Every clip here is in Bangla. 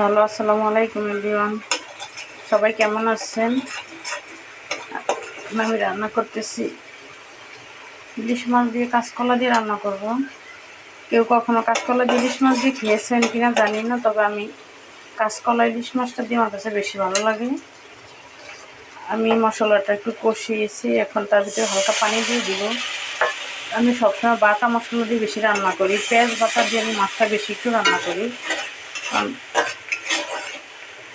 হ্যালো, আসসালামু আলাইকুম এভরিওয়ান। সবাই কেমন আছেন? আমি রান্না করতেছি ইলিশ মাছ দিয়ে কাঁচকলা দিয়ে রান্না করব। কেউ কখনো কাঁচকলা দিয়ে ইলিশ মাছ দিয়ে খেয়েছেন কিনা জানি না, তবে আমি কাঁচকলা ইলিশ মাছটা দিয়ে আমার কাছে বেশি ভালো লাগে। আমি মশলাটা একটু কষিয়েছি, এখন তার ভিতরে হালকা পানি দিয়ে দিব। আমি সবসময় বাটা মশলা দিয়ে বেশি রান্না করি, পেঁয়াজ বাটা দিয়ে আমি মাছটা বেশি একটু রান্না করি।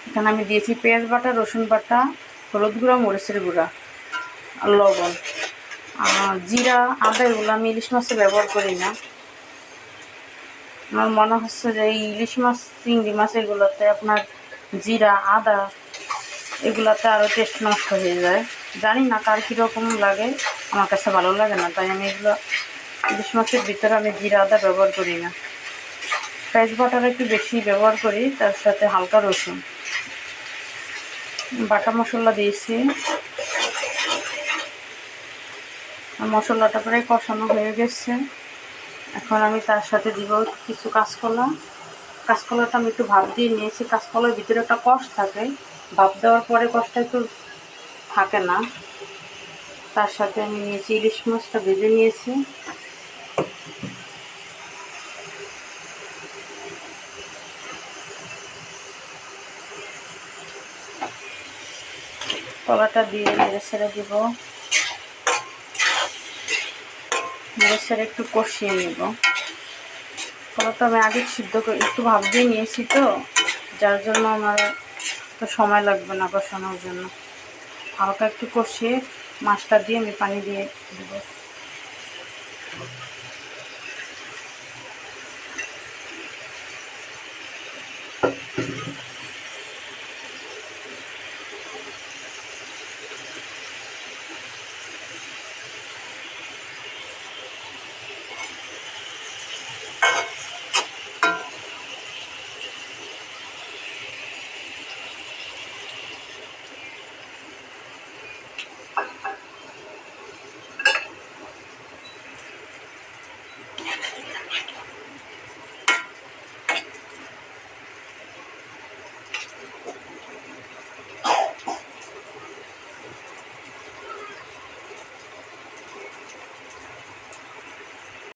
এখানে আমি দিয়েছি পেঁয়াজ বাটা, রসুন বাটা, হলুদ গুঁড়া, মরিচের গুঁড়া আর লবণ। জিরা, আদা এগুলো আমি ইলিশ মাছে ব্যবহার করি না। আমার মনে হচ্ছে যে এই ইলিশ মাছ, চিংড়ি মাছ এগুলোতে আপনার জিরা, আদা এগুলোতে আরও টেস্ট নষ্ট হয়ে যায়। জানি না কার কীরকম লাগে, আমার কাছে ভালো লাগে না, তাই আমি এগুলো ইলিশ মাছের ভিতরে আমি জিরা, আদা ব্যবহার করি না। পেঁয়াজ বাটাটা একটু বেশি ব্যবহার করি, তার সাথে হালকা রসুন। বাটা মশলা দিয়েছি, মশলাটা প্রায় কষানো হয়ে গেছে। এখন আমি তার সাথে দিব কিছু কাঁচকলাটা আমি একটু ভাপ দিয়ে নিয়েছি। কাঁচকলার ভিতরে একটা কষ থাকে, ভাপ দেওয়ার পরে কষটা একটু থাকে না। তার সাথে আমি নিয়েছি ইলিশ মাছটা ভেজে নিয়েছি। কলাটা দিয়ে নেড়ে ছেড়ে দিব, নেড়ে ছেড়ে একটু কষিয়ে নেব। কলাটা আমি আগে সিদ্ধ করে একটু ভাপ দিয়ে নিয়েছি, তো যার জন্য আমার তো সময় লাগবে না কষানোর জন্য। হালকা একটু কষিয়ে মাছটা দিয়ে আমি পানি দিয়ে দেব।